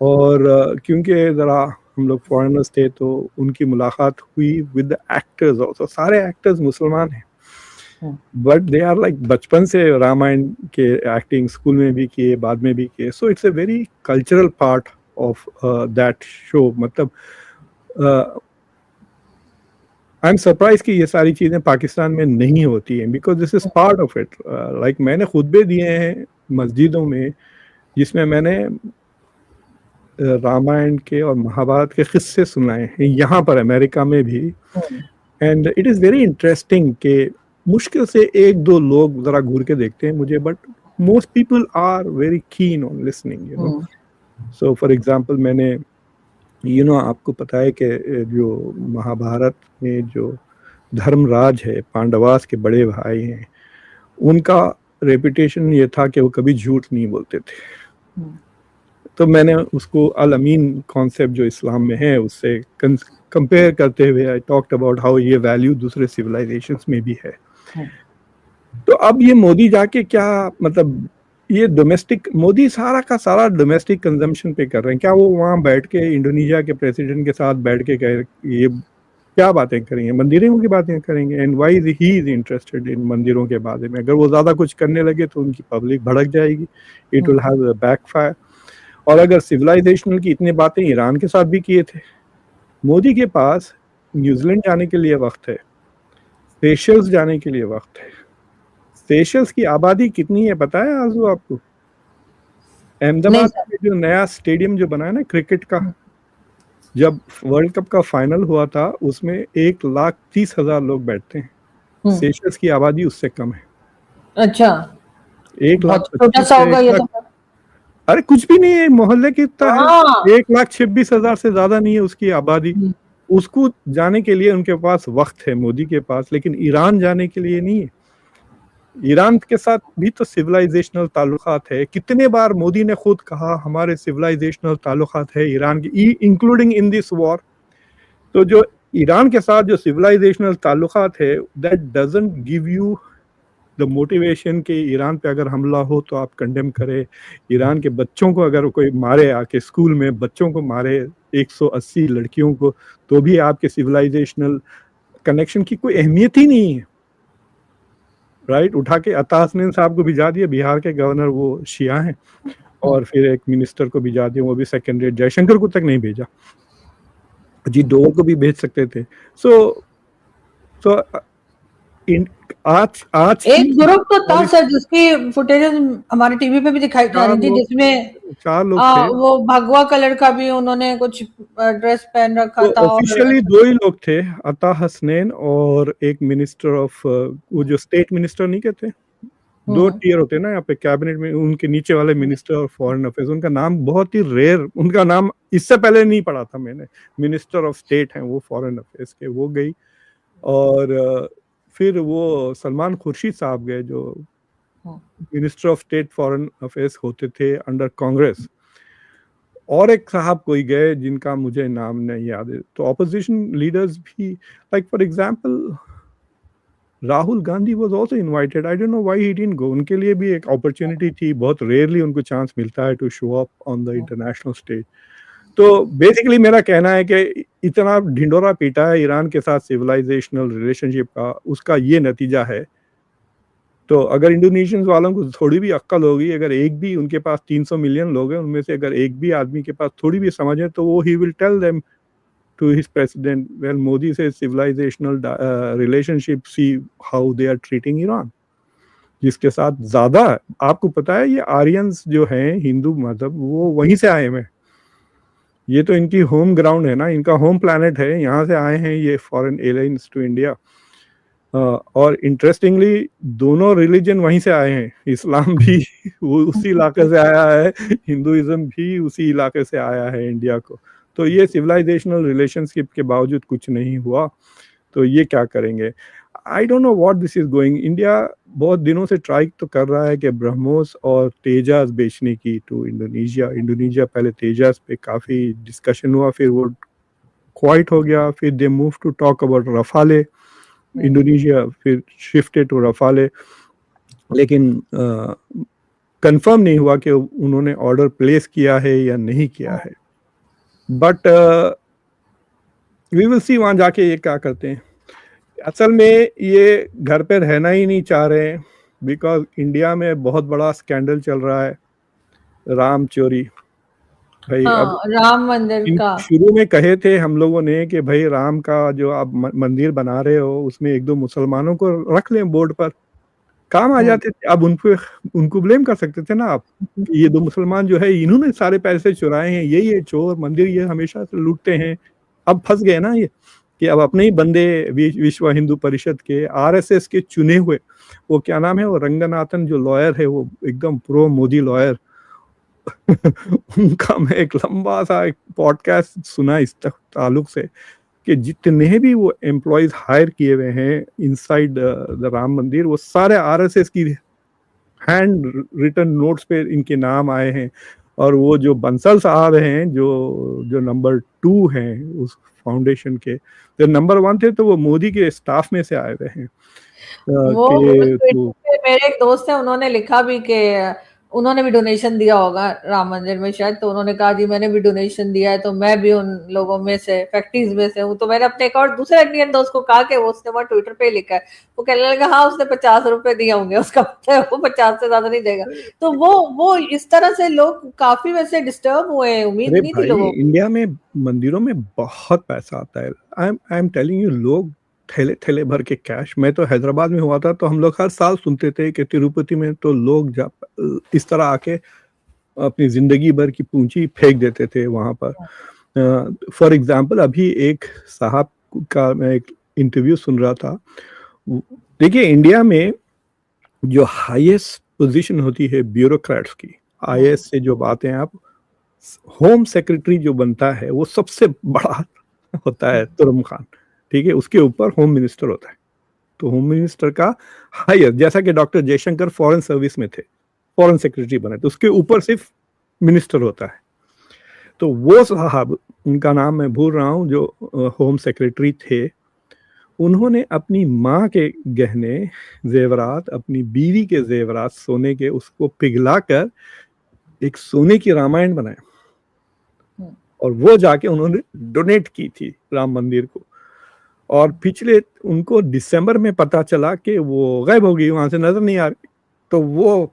और क्योंकि ज़रा हम लोग फॉरेनर्स थे तो उनकी मुलाकात हुई विद द एक्टर्स ऑल्सो। सारे एक्टर्स मुसलमान हैं, बट दे आर लाइक बचपन से रामायण के एक्टिंग स्कूल में भी किए, बाद में भी किए। सो it's a very cultural part of that show. मतलब आई एम सरप्राइज कि ये सारी चीज़ें पाकिस्तान में नहीं होती हैं, because this is part of it. Like मैंने खुतबे दिए हैं मस्जिदों में जिसमें मैंने रामायण के और महाभारत के किस्से सुनाए हैं, यहाँ पर अमेरिका में भी। And it is very interesting कि मुश्किल से एक दो लोग ज़रा घूर के देखते हैं मुझे, but most people are very keen on listening, you know. So for example मैंने आपको पता है कि जो महाभारत में जो धर्मराज है, पांडवास के बड़े भाई हैं, उनका रेपुटेशन ये था कि वो कभी झूठ नहीं बोलते थे। तो मैंने उसको अल अमीन कॉन्सेप्ट जो इस्लाम में है उससे कंपेयर करते हुए आई टॉक्ड अबाउट हाउ ये वैल्यू दूसरे सिविलाइजेशंस में भी है। तो अब ये मोदी जाके क्या मतलब ये डोमेस्टिक, मोदी सारा का सारा डोमेस्टिक कंजम्पशन पे कर रहे हैं। क्या वो वहाँ बैठ के इंडोनेशिया के प्रेसिडेंट के साथ बैठ के ये क्या बातें करेंगे? मंदिरों की बातें करेंगे। And why he is interested in मंदिरों के बारे में? अगर वो ज़्यादा कुछ करने लगे तो उनकी पब्लिक भड़क जाएगी, it will have a backfire. और अगर सिविलाइजेशनल की इतनी बातें ईरान के साथ भी किए थे, मोदी के पास न्यूजीलैंड जाने के लिए वक्त है, सेशल्स जाने के लिए वक्त है। सेशल्स की आबादी कितनी है पता है आजू आपको? अहमदाबाद में जो नया स्टेडियम जो बना है ना क्रिकेट का, जब वर्ल्ड कप का फाइनल हुआ था उसमें 1,30,000 लोग बैठते हैं। सेशल्स की आबादी उससे कम है। अच्छा, 1,25,000। अरे कुछ भी नहीं है, मोहल्ले कितना है, 1,26,000 से ज्यादा नहीं है उसकी आबादी। उसको जाने के लिए उनके पास वक्त है मोदी के पास, लेकिन ईरान जाने के लिए नहीं है। ईरान के साथ भी तो सिविलाइजेशनल ताल्लुकात है। कितने बार मोदी ने खुद कहा हमारे सिविलाइजेशनल ताल्लुकात है ईरान की, इंक्लूडिंग इन दिस वॉर। तो जो ईरान के साथ जो सिविलाइजेशनल ताल्लुकात है, that doesn't give you the motivation कि ईरान पे अगर हमला हो तो आप कंडेम करें। ईरान के बच्चों को अगर कोई मारे, आके स्कूल में बच्चों को मारे, 180 लड़कियों को, तो भी आपके सिविलाइजेशनल कनेक्शन की कोई अहमियत ही नहीं है, राइट? उठा के अता हसनैन साहब को भिजा दिया, बिहार के गवर्नर, वो शिया हैं, और फिर एक मिनिस्टर को भिजा दिया, वो भी सेकेंड रेट। जयशंकर को तक नहीं भेजा, जी डोवर को भी भेज सकते थे। सो आज एक ग्रुप तो था सर जिसकी फुटेजेस हमारे टीवी पे भी दिखाई जा रही थी, जिसमें 4 लोग थे। वो भगवा कलर का भी उन्होंने कुछ ड्रेस पहन रखा था। ऑफिशियली 2 ही लोग थे, अता हसनैन और एक मिनिस्टर ऑफ, वो जो स्टेट मिनिस्टर नहीं कहते, 2 टियर होते हैं ना यहाँ पे कैबिनेट में, उनके नीचे वाले मिनिस्टर ऑफ फॉरेन अफेयर्स। उनका नाम बहुत ही रेयर, उनका नाम इससे पहले नहीं पढ़ा था मैंने। मिनिस्टर ऑफ स्टेट हैं वो फॉरेन अफेयर्स के, वो गई। और फिर वो सलमान खुर्शीद साहब गए जो minister of state foreign affairs होते थे अंडर कांग्रेस। और एक साहब कोई गए जिनका मुझे नाम नहीं याद है। तो ऑपोजिशन लीडर्स भी, like for example Rahul Gandhi was also invited. I don't know why he didn't go. उनके लिए भी एक अपॉर्चुनिटी थी, बहुत रेयरली उनको चांस मिलता है to show up on the international stage. तो बेसिकली मेरा कहना है कि इतना ढिंडोरा पीटा है ईरान के साथ सिविलाइजेशनल रिलेशनशिप का, उसका ये नतीजा है। तो अगर इंडोनेशियंस वालों को थोड़ी भी अक्ल होगी, अगर एक भी, उनके पास 300 मिलियन लोग हैं, उनमें से अगर एक भी आदमी के पास थोड़ी भी समझ है, तो वो he will tell them to his president, well Modi से civilisational relationship, see how they are treating Iran, जिसके साथ ज्यादा, आपको पता है ये आर्यंस जो हैं, हिंदू मजहब, वो वहीं से आए हैं। ये तो इनकी होम ग्राउंड है ना, इनका होम प्लैनेट है, यहाँ से आए हैं ये फॉरेन एलियंस टू इंडिया। और इंटरेस्टिंगली दोनों रिलीजन वहीं से आए हैं। इस्लाम भी वो उसी इलाके से आया है, हिंदुइज्म भी उसी इलाके से आया है इंडिया को। तो ये सिविलाइजेशनल रिलेशनशिप के बावजूद कुछ नहीं हुआ, तो ये क्या करेंगे? आई don't know what this is going. India बहुत दिनों से ट्राई तो कर रहा है कि ब्रह्मोस और तेजास बेचने की टू इंडोनेशिया। इंडोनेशिया पहले तेजास पे काफ़ी डिस्कशन हुआ, फिर वो क्वाइट हो गया, फिर they move to talk about Rafale, Indonesia फिर शिफ्टेड टू रफाले, लेकिन कंफर्म नहीं हुआ कि उन्होंने ऑर्डर प्लेस किया है या नहीं किया है। बट वी विल सी वहां जाके ये क्या करते हैं। असल में ये घर पे रहना ही नहीं चाह रहे हैं, बिकॉज इंडिया में बहुत बड़ा स्कैंडल चल रहा है, राम चोरी। भाई अब राम मंदिर का शुरू में कहे थे हम लोगों ने कि भाई राम का जो आप मंदिर बना रहे हो उसमें एक दो मुसलमानों को रख लें बोर्ड पर, काम आ जाते थे। अब उनको ब्लेम कर सकते थे ना आप, ये दो मुसलमान जो है इन्होंने सारे पैसे चुराए हैं, यही है चोर, मंदिर ये हमेशा से लूटते हैं। अब फंस गए ना ये कि अब अपने ही बंदे विश्व हिंदू परिषद के आरएसएस के चुने हुए, वो क्या नाम है, वो रंगनाथन जो लॉयर है, वो एकदम प्रो मोदी लॉयर उनका मैं एक लंबा सा एक पॉडकास्ट सुना इस ताल्लुक से कि जितने भी वो एम्प्लॉयज हायर किए हुए हैं इनसाइड द राम मंदिर, वो सारे आरएसएस की हैंड रिटन नोट्स पे इनके नाम आए हैं। और वो जो बंसल साहब हैं जो नंबर 2 हैं उस फाउंडेशन के, जो नंबर 1 थे तो वो मोदी के स्टाफ में से आए हुए हैं। वो मेरे एक दोस्त है, उन्होंने लिखा भी कि उन्होंने भी डोनेशन दिया होगा राम मंदिर में शायद, तो उन्होंने कहा जी मैंने भी डोनेशन दिया है, तो मैं भी उन लोगों में से फैक्ट्रीज में से हूँ। तो मैंने अपने एक और दूसरे इंडियन दोस्त को कहा कि वो उसने वहाँ ट्विटर पे लिखा है, वो कहने लगा हाँ उसने 50 रुपए दिए होंगे, उसका पता है वो 50 से ज्यादा नहीं देगा। तो वो इस तरह से लोग काफी वैसे डिस्टर्ब हुए, उम्मीद नहीं थी लोगों को। इंडिया में मंदिरों में बहुत पैसा आता है। आई एम टेलिंग यू, लोग थैले थैले भर के कैश। मैं तो हैदराबाद में हुआ था तो हम लोग हर साल सुनते थे कि तिरुपति में तो लोग इस तरह आके अपनी जिंदगी भर की पूंजी फेंक देते थे वहां पर। फॉर एग्जाम्पल अभी एक साहब का मैं एक इंटरव्यू सुन रहा था। देखिए इंडिया में जो हाईएस्ट पोजीशन होती है ब्यूरोक्रेट्स की, आईएएस से जो बातें आप, होम सेक्रेटरी जो बनता है वो सबसे बड़ा होता है तुरम खान, ठीक है, उसके ऊपर होम मिनिस्टर होता है। तो होम मिनिस्टर का हाईएस्ट, जैसा कि डॉक्टर जयशंकर फॉरेन सर्विस में थे, फॉरेन सेक्रेटरी बने, तो उसके ऊपर सिर्फ मिनिस्टर होता है। तो वो साहब, उनका नाम मैं भूल रहा हूँ, जो होम सेक्रेटरी थे, उन्होंने अपनी माँ के गहने जेवरात, अपनी बीवी के जेवरात सोने के, उसको पिघलाकर एक सोने की रामायण बनाया और वो जाके उन्होंने डोनेट की थी राम मंदिर को। और पिछले उनको दिसंबर में पता चला कि वो गायब हो गई, वहां से नजर नहीं आ रही। तो वो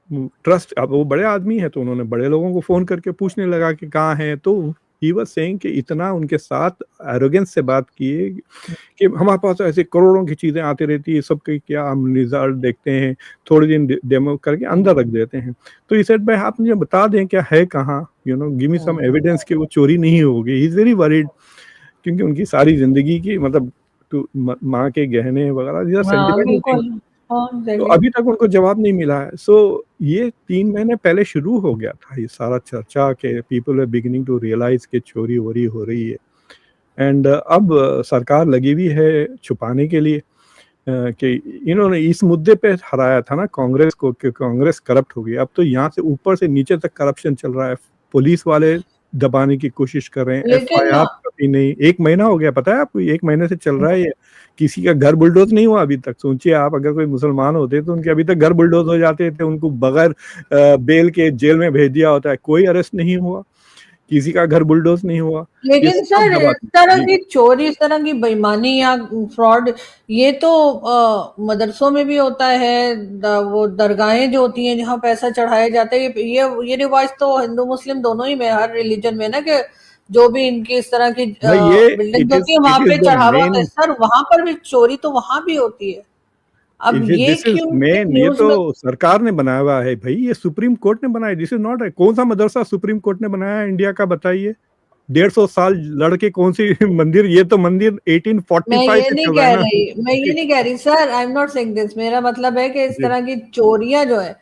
ट्रस्ट, अब वो बड़े आदमी है तो उन्होंने बड़े लोगों को फोन करके पूछने लगा कि कहाँ है। तो ही वाज सेइंग कि इतना उनके साथ एरोगेंस से बात किए कि हमारे पास ऐसे करोड़ों की चीजें आती रहती है, सबके क्या हम रिजल्ट देखते हैं, थोड़े दिन डेमो करके अंदर रख देते हैं। तो ये सेड भाई आप मुझे बता दें क्या है कहाँ, you know give me some evidence कि वो चोरी नहीं होगी। ही इज वेरी वरीड, क्योंकि उनकी सारी जिंदगी की मतलब माँ के गहने वगैरह सेंटिमेंट, तो अभी तक उनको जवाब नहीं मिला है। सो ये 3 महीने पहले शुरू हो गया था ये सारा चर्चा के people are beginning to realise कि चोरी वोरी हो रही है। एंड अब सरकार लगी हुई है छुपाने के लिए कि इन्होंने इस मुद्दे पे हराया था ना कांग्रेस को कि कांग्रेस करप्ट हो गई। अब तो यहाँ से ऊपर से नीचे तक करप्शन चल रहा है, पुलिस वाले दबाने की कोशिश कर रहे हैं, एफआईआर कभी नहीं। 1 महीना हो गया, पता है आपको, 1 महीने से चल रहा है ये। किसी का घर बुलडोज नहीं हुआ अभी तक। सोचिए आप, अगर कोई मुसलमान होते तो उनके अभी तक घर बुलडोज हो जाते थे, उनको बगैर बेल के जेल में भेज दिया होता है। कोई अरेस्ट नहीं हुआ, किसी का घर बुलडोज नहीं हुआ। लेकिन सर इस तरह की चोरी, इस तरह की बेईमानी या फ्रॉड, ये तो मदरसों में भी होता है। वो दरगाहें जो होती हैं जहाँ पैसा चढ़ाया जाता है, ये रिवाज तो हिंदू मुस्लिम दोनों ही में, हर रिलीजन में ना, कि जो भी इनकी इस तरह की बिल्डिंग होती है वहां पे चढ़ावा होता है। सर वहां पर भी चोरी तो वहां भी होती है। अब ये तो सरकार ने बनाया हुआ है भाई, ये सुप्रीम कोर्ट ने बनाया। दिस इज नॉट, कौन सा मदरसा सुप्रीम कोर्ट ने बनाया इंडिया का, बताइए। 150 साल लड़के कौन सी मंदिर, ये तो मंदिर 1845 से चल रहा है ना। मैं ये नहीं कह रही sir, I am not saying this. मेरा मतलब है कि इस तरह की चोरियां जो है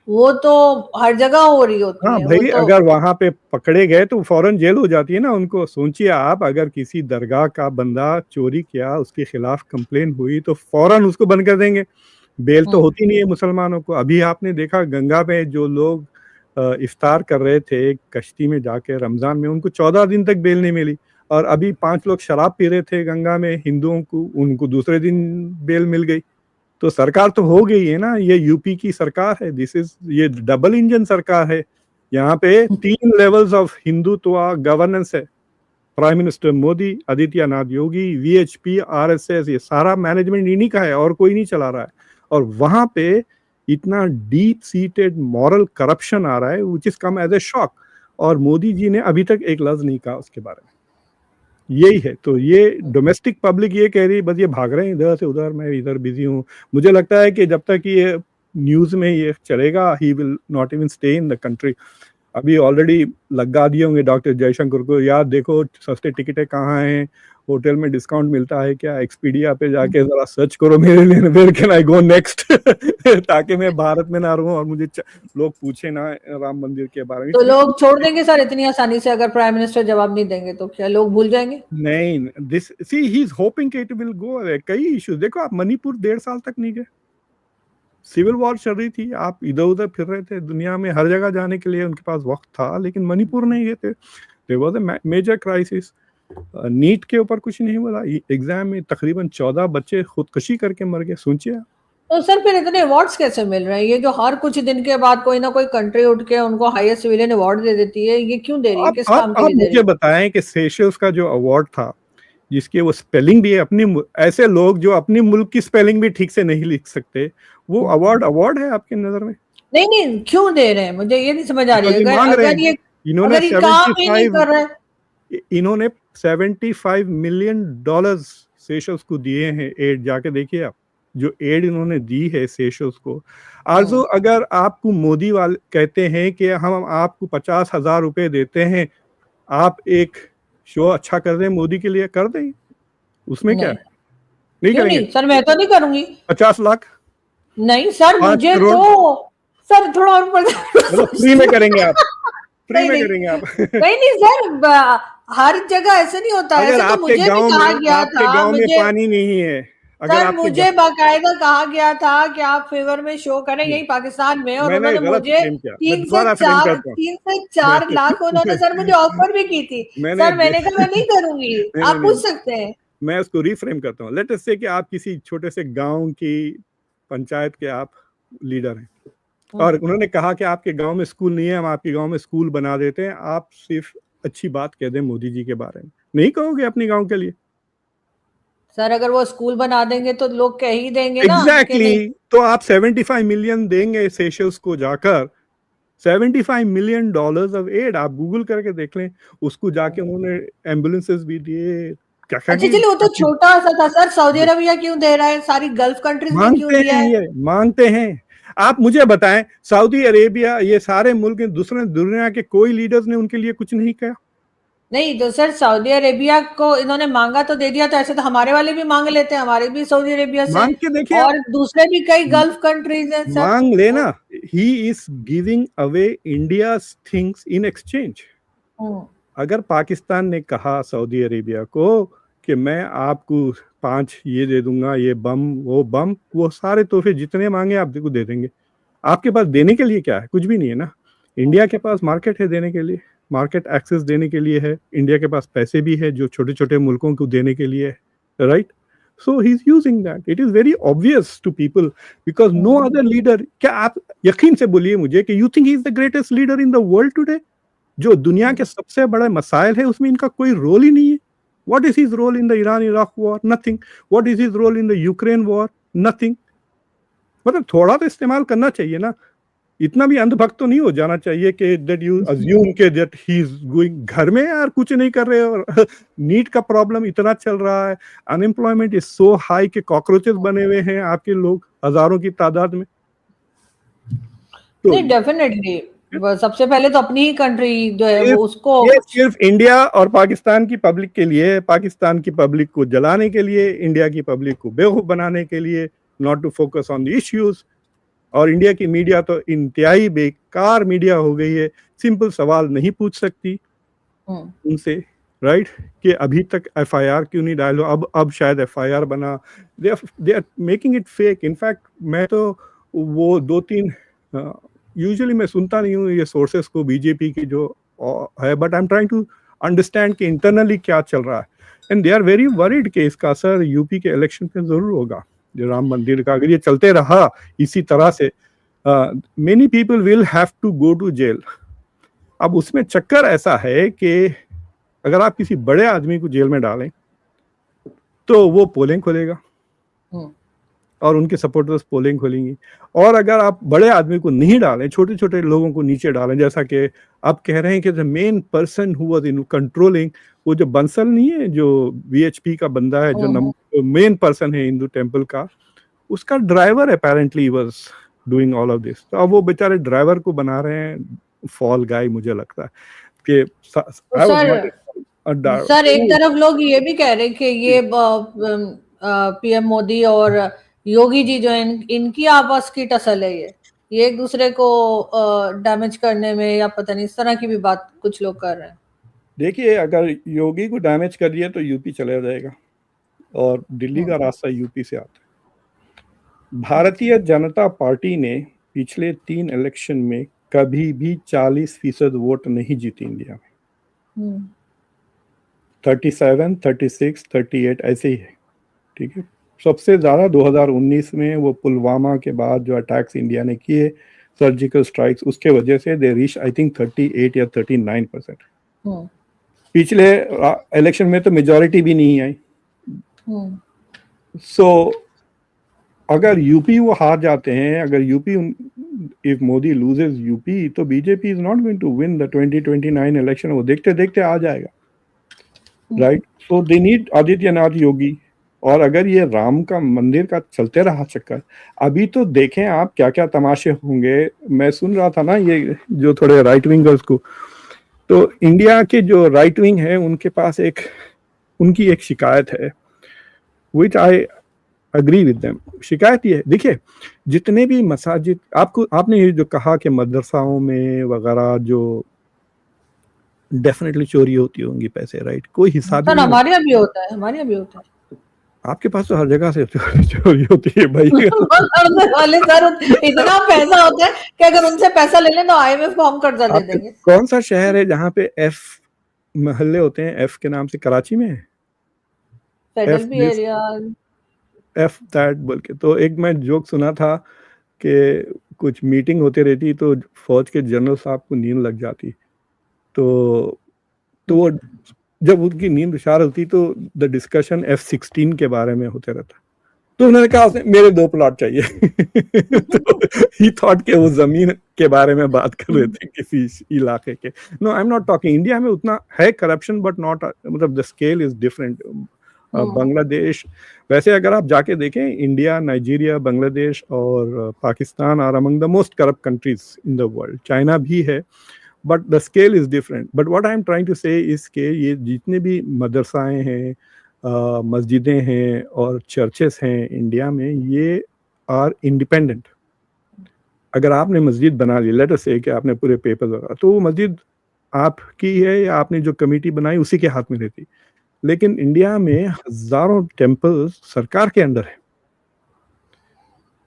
वो तो हर जगह हो रही होती हाँ है। भाई, अगर वहां पे पकड़े गए तो फौरन जेल हो जाती है ना उनको। सोचिए आप, अगर किसी दरगाह का बंदा चोरी किया, उसके खिलाफ कंप्लेन हुई तो फौरन उसको बंद कर देंगे। बेल तो होती नहीं है मुसलमानों को। अभी आपने देखा गंगा में जो लोग इफ्तार कर रहे थे कश्ती में जाके रमजान में, उनको 14 दिन तक बेल नहीं मिली। और अभी 5 लोग शराब पी रहे थे गंगा में हिंदुओं को, उनको दूसरे दिन बेल मिल गई। तो सरकार तो हो गई है ना, ये यूपी की सरकार है, ये डबल इंजन सरकार है। यहाँ पे 3 लेवल्स ऑफ हिंदुत्व गवर्नेंस है। Prime minister Modi, Adityanath Yogi, VHP, RSS, ये सारा मैनेजमेंट इन्हीं का है और कोई नहीं चला रहा है। और वहां पे इतना डीप सीटेड मॉरल करप्शन आ रहा है which is come as a shock, और मोदी जी ने अभी तक एक लफ्ज नहीं कहा उसके बारे में। यही है। तो ये डोमेस्टिक पब्लिक ये कह रही है बस ये भाग रहे हैं इधर से उधर, मैं इधर बिजी हूँ। मुझे लगता है कि जब तक ये न्यूज में ये चलेगा he will not even stay in the country. अभी ऑलरेडी लगा दिए होंगे डॉक्टर जयशंकर को, यार देखो सस्ते टिकटें कहाँ हैं, होटल में डिस्काउंट मिलता है क्या, एक्सपीडिया पे जाके जरा सर्च करो मेरे लिए, where can I go next, ताकि मैं भारत में ना रहूं और मुझे लोग पूछे ना राम मंदिर के बारे में। तो लोग छोड़ देंगे सर इतनी आसानी से? अगर प्राइम मिनिस्टर जवाब नहीं देंगे तो क्या लोग भूल जाएंगे? नहीं, this see he is hoping it will go away. कई इश्यूज देखो, आप मणिपुर 1.5 साल तक नहीं गए, सिविल वॉर चल रही थी, आप इधर उधर फिर रहे थे दुनिया में, हर जगह जाने के लिए उनके पास वक्त था, लेकिन मणिपुर नहीं गए थे। There was a major crisis. NEET के ऊपर कुछ नहीं बोला, एग्जाम में तकरीबन 14 बच्चे खुदकुशी करके मर गए, सोचिए। तो सर फिर इतने अवार्ड्स कैसे मिल रहे हैं? ये जो हर कुछ दिन के बाद कोई ना कोई कंट्री उठ के उनको हाईएस्ट सिविलियन अवार्ड दे देती है, ये क्यों दे रही है? किस काम के लिए दे रही है? मुझे बताएं कि सेशल्स का जो अवार्ड था, जिसके वो स्पेलिंग भी है अपनी, ऐसे लोग जो अपनी मुल्क की स्पेलिंग भी ठीक से नहीं लिख सकते, वो अवार्ड है आपकी नजर में? नहीं नहीं, क्यों दे रहे हैं मुझे ये नहीं समझ आ रही है। अगर ये इन्होंने अगर ये काम ही नहीं कर रहा है। इन्होंने $75 मिलियन सेशल्स को दिए हैं एड, जाके देखिए आप जो एड इन्होंने दी है सेशल्स को। आरजू, अगर आपको मोदी वाले कहते हैं कि हम आपको 50,000 रुपए देते हैं, आप एक शो अच्छा कर दें मोदी के लिए, कर दें, उसमें क्या है? नहीं क्यों करेंगे? नहीं सर, मैं तो नहीं करूंगी। 50 लाख नहीं सर, मुझे तो सर थोड़ा और फ्री में करेंगे आप, फ्री में करेंगे आप। नहीं सर, हर जगह ऐसे नहीं होता है। अगर ऐसे तो मुझे भी कहा गया था, गांव में पानी नहीं है, सर मुझे बाकायदा कहा गया था कि आप फेवर में शो करें यही पाकिस्तान में, और उन्होंने मुझे 3 से 4 लाख उन्होंने सर मुझे ऑफर भी की थी। सर मैंने कहा मैं नहीं करूंगी, आप पूछ सकते हैं। मैं उसको रिफ्रेम करता हूँ। लेट अस से कि आप किसी छोटे से गांव की पंचायत के आप लीडर हैं, और उन्होंने कहा कि आपके गांव में स्कूल नहीं है, हम आपके गांव में स्कूल बना देते हैं, आप सिर्फ अच्छी बात कह दें मोदी जी के बारे में, नहीं कहोगे अपने गांव के लिए? सर अगर वो स्कूल बना देंगे तो लोग कह ही देंगे ना। एग्जैक्टली। तो आप 75 मिलियन देंगे सेशल्स को जाकर, $75 मिलियन ऑफ एड, आप गूगल करके देख लें। उसको जाके उन्होंने एम्बुलेंसेस भी दिए। अच्छा चलिए, वो तो छोटा सा था सर। सऊदी अरबिया क्यों दे रहा है? सारी गल्फ कंट्रीज में क्यों दिया है? मांगते हैं। आप मुझे बताएं, सऊदी अरेबिया, ये सारे मुल्क दूसरे दुनिया के कोई लीडर्स ने उनके लिए कुछ नहीं किया? नहीं तो सर सऊदी अरेबिया को इन्होंने मांगा तो दे दिया, तो ऐसे तो हमारे वाले भी मांग लेते हैं, हमारे भी सऊदी अरेबिया से मांग के देखिए, और दूसरे भी कई गल्फ कंट्रीज हैं सर। मांग लेना। He is giving away India's things in exchange. अगर पाकिस्तान ने कहा सऊदी अरेबिया को कि मैं आपको 5 ये दे दूंगा, ये बम वो सारे तोहफे जितने मांगे आप देखो दे देंगे। आपके पास देने के लिए क्या है? कुछ भी नहीं है ना। इंडिया के पास मार्केट है देने के लिए, मार्केट एक्सेस देने के लिए है, इंडिया के पास पैसे भी है जो छोटे छोटे मुल्कों को देने के लिए है, right? So he is using that. It is very obvious to people because no other leader. क्या आप यकीन से बोलिए मुझे कि you think he is the greatest leader in the world today? जो दुनिया के सबसे बड़े मसाइल है उसमें इनका कोई रोल ही नहीं है। What is his role in the Iran-Iraq war? Nothing. What is his role in the Ukraine war? Nothing. मतलब थोड़ा तो इस्तेमाल करना चाहिए ना, इतना भी अंधभक्त तो नहीं हो जाना चाहिए कि that you assume कि that he is going। घर में यार कुछ नहीं कर रहे और नीट का प्रॉब्लम इतना चल रहा है, अनएम्प्लॉयमेंट इज सो हाई कि कॉकरोचेस बने हुए हैं आपके लोग हजारों की तादाद में। तो डेफिनेटली सबसे पहले तो अपनी ही कंट्री जो है वो उसको, ये सिर्फ इंडिया और पाकिस्तान की पब्लिक के लिए, पाकिस्तान की पब्लिक को जलाने के लिए, इंडिया की पब्लिक को बेवकूफ बनाने के लिए, not to focus on the issues. और इंडिया की मीडिया तो इंतहाई बेकार मीडिया हो गई है, सिंपल सवाल नहीं पूछ सकती उनसे, राइट? कि अभी तक एफआईआर क्यों नहीं डालो, अब शायद एफआईआर बना। They are making it fake. In fact मैं तो वो 2-3 यूजुअली मैं सुनता नहीं हूँ ये सोर्सेस को बीजेपी की जो है, but I am trying to understand कि इंटरनली क्या चल रहा है, and they are very worried कि इसका असर यूपी के इलेक्शन पे जरूर होगा, जो राम मंदिर का अगर ये चलते रहा इसी तरह से, many people will have to go to jail. अब उसमें चक्कर ऐसा है कि अगर आप किसी बड़े आदमी को जेल में डालें तो वो पोलिंग खोलेगा और उनके सपोर्टर्स पोलिंग खोलेंगी, और अगर आप बड़े आदमी को नहीं डालें, छोटे छोटे लोगों को नीचे डालें, जैसा कि आप कह रहे हैं कि the main person who was in controlling, वो जो बंसल नहीं है जो वीएचपी का बंदा है, जो मेन पर्सन है हिंदू टेम्पल का, उसका driver apparently was doing all of this. तो अब वो बेचारे ड्राइवर को बना रहे हैं फॉल गाय, मुझे लगता है कि सर एक तरफ लोग ये भी कह रहे हैं कि ये पीएम मोदी और योगी जी जो इनकी आपस की टसल है, ये एक दूसरे को डैमेज करने में, या पता नहीं, इस तरह की भी बात कुछ लोग कर रहे हैं। देखिए, अगर योगी को डैमेज कर दिया तो यूपी चला जाएगा और दिल्ली का रास्ता यूपी से आता है। भारतीय जनता पार्टी ने पिछले 3 इलेक्शन में कभी भी 40% वोट नहीं जीती इंडिया में। 37, 36, 38 ऐसे ही है, ठीक है। सबसे ज्यादा 2019 में वो पुलवामा के बाद जो अटैक्स इंडिया ने किए, सर्जिकल स्ट्राइक्स, उसके वजह से दे रीच आई थिंक 38 या 39%। पिछले इलेक्शन में तो मेजॉरिटी भी नहीं आई। सो अगर यूपी वो हार जाते हैं, अगर UP, if Modi loses UP, तो BJP is not going to win the 2029 election. वो देखते देखते आ जाएगा, right. So they need Adityanath Yogi. और अगर ये राम का मंदिर का चलते रहा चक्कर, अभी तो देखें आप क्या क्या तमाशे होंगे। मैं सुन रहा था ना ये जो थोड़े राइट विंगर्स को, तो इंडिया के जो राइट विंग है उनके पास उनकी एक शिकायत है, विच आई अग्री विद देम। शिकायत ये है, देखिए जितने भी मसाजिद, आपने ये जो कहा कि मदरसाओं में वगैरह जो डेफिनेटली चोरी होती होंगी पैसे, राइट, कोई हिसाब नहीं। हमारे यहाँ भी होता है, हमारे यहाँ भी होता है। आपके पास तो हर जगह से चोरी होती है भाई। वाले सर इतना पैसा होता है कि अगर उनसे पैसा ले लें तो आईएमएफ को हम कर्जा दे देंगे। कौन सा शहर है जहाँ पे एफ मोहल्ले होते हैं, एफ के नाम से? कराची में है फेडरल भी एरिया, एफ दैट बोल के। तो एक मैं जोक सुना था कि कुछ मीटिंग होती रहती तो फौज के जनरल साहब को नींद लग जाती, तो वो जब उनकी नींद उछार होती तो द डिस्कशन F-16 के बारे में होते रहता। तो उन्होंने कहा मेरे 2 प्लॉट चाहिए। तो ही थॉट के वो जमीन के बारे में बात कर रहे थे किसी इलाके के। No, I am not talking, India में उतना है करप्शन बट नॉट, मतलब the scale is different. Bangladesh, वैसे अगर आप जाके देखें, इंडिया, नाइजीरिया, बांग्लादेश और Pakistan are among the most corrupt countries in the world. China भी है, but the scale is different. But what I am trying to say is के ये जितने भी मदरसाएं हैं, मस्जिदें हैं और चर्चेस हैं इंडिया में, ये आर इंडिपेंडेंट। अगर आपने मस्जिद बना ली, लेट अस से कि आपने पूरे पेपर वगैरह, तो वो मस्जिद आपकी है या आपने जो कमेटी बनाई उसी के हाथ में रहती। लेकिन इंडिया में हजारों टेम्पल्स सरकार के अंडर है,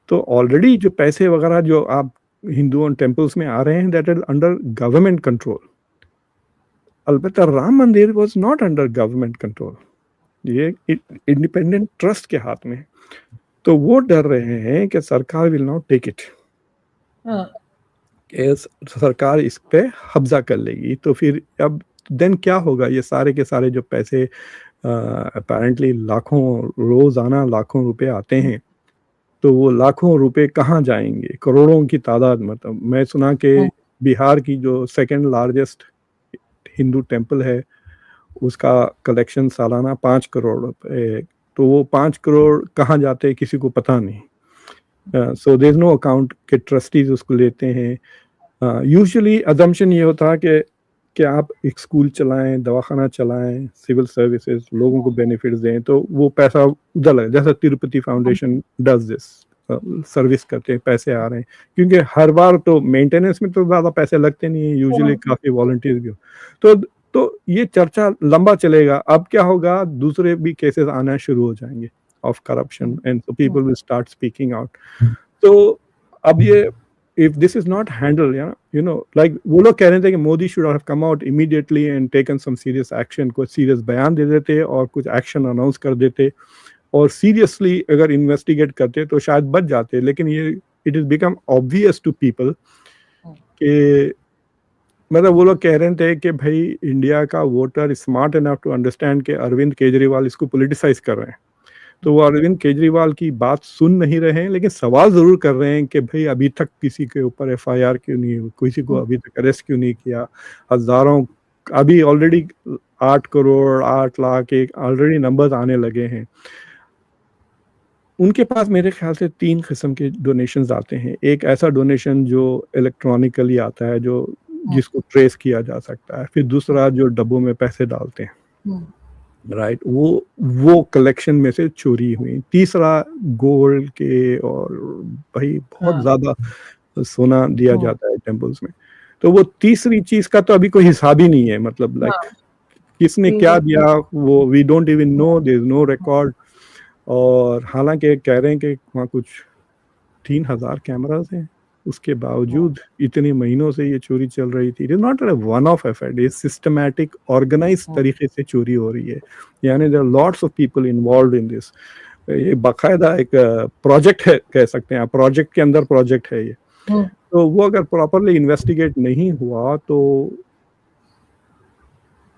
तो ऑलरेडी जो पैसे वगैरह जो आप हिंदुओं टेम्पल्स में आ रहे हैं, that is under government control. अलबत्ता राम मंदिर was not under government control, ये इंडिपेंडेंट ट्रस्ट के हाथ में। तो वो डर रहे हैं कि सरकार विल नॉट टेक इट, सरकार इस पे कब्जा कर लेगी। तो फिर अब देन क्या होगा? ये सारे के सारे जो पैसे अपेरेंटली लाखों, रोजाना लाखों रुपए आते हैं, तो वो लाखों रुपए कहाँ जाएंगे? करोड़ों की तादाद। मतलब मैं सुना कि बिहार की जो सेकंड लार्जेस्ट हिंदू टेम्पल है, उसका कलेक्शन सालाना 5 करोड़ रुपए। तो वो 5 करोड़ कहाँ जाते हैं किसी को पता नहीं। So there is no account के ट्रस्टीज उसको लेते हैं। यूजुअली अजम्पशन ये होता है कि आप एक स्कूल चलाएं, दवाखाना चलाएं, सिविल सर्विसेज, लोगों को बेनिफिट्स दें, तो वो पैसा उधर लगे। जैसा Tirupati foundation does this, service करते हैं, पैसे आ रहे हैं, क्योंकि हर बार तो मेंटेनेंस में तो ज्यादा पैसे लगते नहीं है, यूजुअली काफी वॉलंटियर्स भी हो। तो ये चर्चा लंबा चलेगा। अब क्या होगा? दूसरे भी केसेस आना शुरू हो जाएंगे of corruption, and so people will start speaking out. तो अब ये if this is not handled, like वो लोग कह रहे थे कि Modi should have come out immediately and taken some serious action, कुछ serious बयान दे देते और कुछ action announce कर देते और seriously अगर investigate करते तो शायद बच जाते, लेकिन ये it has become obvious to people कि मतलब वो लोग कह रहे थे कि भाई इंडिया का voter smart enough to understand कि अरविंद केजरीवाल इसको पॉलिटिसाइज कर रहे हैं, तो वो अरविंद केजरीवाल की बात सुन नहीं रहे हैं, लेकिन सवाल जरूर कर रहे हैं कि भाई अभी तक किसी के ऊपर एफआईआर क्यों नहीं, किसी को अभी तक अरेस्ट क्यों नहीं किया, हजारों, अभी ऑलरेडी 8 करोड़ 8 लाख एक ऑलरेडी नंबर्स आने लगे हैं। उनके पास मेरे ख्याल से 3 किस्म के डोनेशंस आते हैं। एक ऐसा डोनेशन जो इलेक्ट्रॉनिकली आता है, जो जिसको ट्रेस किया जा सकता है, फिर दूसरा जो डब्बों में पैसे डालते हैं, राइट, वो कलेक्शन में से चोरी हुई। तीसरा गोल्ड के और भाई बहुत ज्यादा सोना दिया जाता है टेम्पल्स में, तो वो तीसरी चीज का तो अभी कोई हिसाब ही नहीं है, मतलब लाइक किसने क्या दिया वो we don't even know, there is no record. और हालांकि कह रहे हैं कि वहाँ कुछ 3000 कैमरास हैं, उसके बावजूद इतने महीनों से ये चोरी चल रही थी। It is not a one off effort, ये सिस्टमैटिक ऑर्गेनाइज तरीके से चोरी हो रही है, यानी there are lots of people involved in this. ये बाकायदा एक प्रोजेक्ट है, कह सकते हैं प्रोजेक्ट के अंदर प्रोजेक्ट है ये। तो वो अगर प्रॉपरली इन्वेस्टिगेट नहीं हुआ तो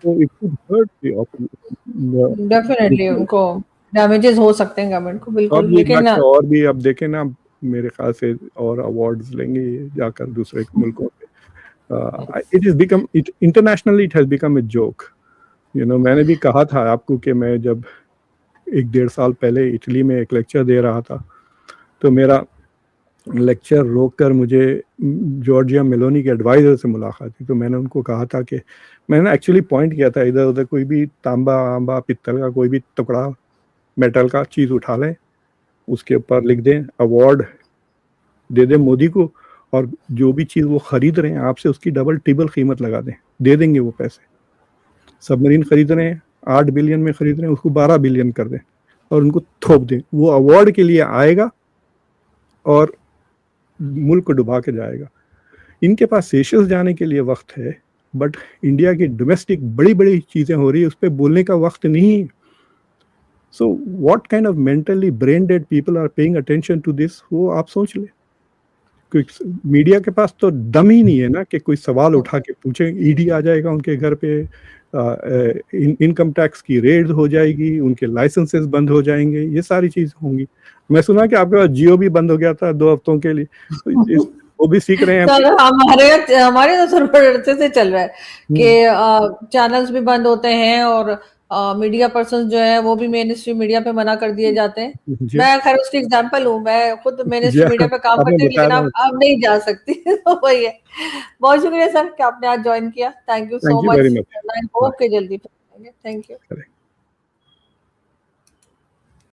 it could hurt the operation, definitely उनको डैमेजेस हो सकते हैं गवर्नमेंट को, बिल्कुल। लेकिन और भी अब देखें ना, मेरे ख्याल से और अवार्ड्स लेंगे ये जाकर दूसरे मुल्कों पे। It is become internationally it has become a joke, मैंने भी कहा था आपको कि मैं जब 1-1.5 साल पहले इटली में एक लेक्चर दे रहा था, तो मेरा लेक्चर रोककर मुझे जॉर्जिया मेलोनी के एडवाइजर से मुलाकात थी। तो मैंने उनको कहा था कि मैंने एक्चुअली पॉइंट किया था, इधर उधर कोई भी तांबा पित्तल का कोई भी टुकड़ा मेटल का चीज़ उठा लें, उसके ऊपर लिख दें अवार्ड दे दें मोदी को, और जो भी चीज़ वो खरीद रहे हैं आपसे उसकी डबल ट्रिपल कीमत लगा दें, दे देंगे वो पैसे। सबमरीन खरीद रहे हैं 8 बिलियन में खरीद रहे हैं, उसको 12 बिलियन कर दें और उनको थोप दें, वो अवार्ड के लिए आएगा और मुल्क को डुबा के जाएगा। इनके पास सेशल्स जाने के लिए वक्त है, बट इंडिया की डोमेस्टिक बड़ी बड़ी चीज़ें हो रही है, उस पर बोलने का वक्त नहीं है। So what kind of mentally brain dead people are paying attention to this, वो आप सोच ले। मीडिया के पास तो दम ही नहीं है ना कि कोई सवाल उठा के पूछे, ईडी आ जाएगा उनके घर पे, इनकम टैक्स की रेड हो जाएगी, उनके लाइसेंसेस बंद हो जाएंगे, ये सारी चीज होंगी। मैं सुना कि आपके पास जियो भी बंद हो गया था 2 हफ्तों के लिए, तो वो भी सीख रहे हैं। सर हमारे तो सर्वर अच्छे से चल रहा है कि चैनल्स भी बंद होते हैं और मीडिया पर्सन जो है वो भी मेन स्ट्रीम मीडिया पे मना कर दिए जाते हैं। मैं खैर उसकी एग्जांपल हूँ, मैं खुद मेन स्ट्रीम मीडिया पे काम करती हूँ, लेकिन अब नहीं जा सकती। तो वही है। बहुत शुक्रिया सर कि आपने आज ज्वाइन किया, thank you so much. I hope कि जल्दी। Thank you.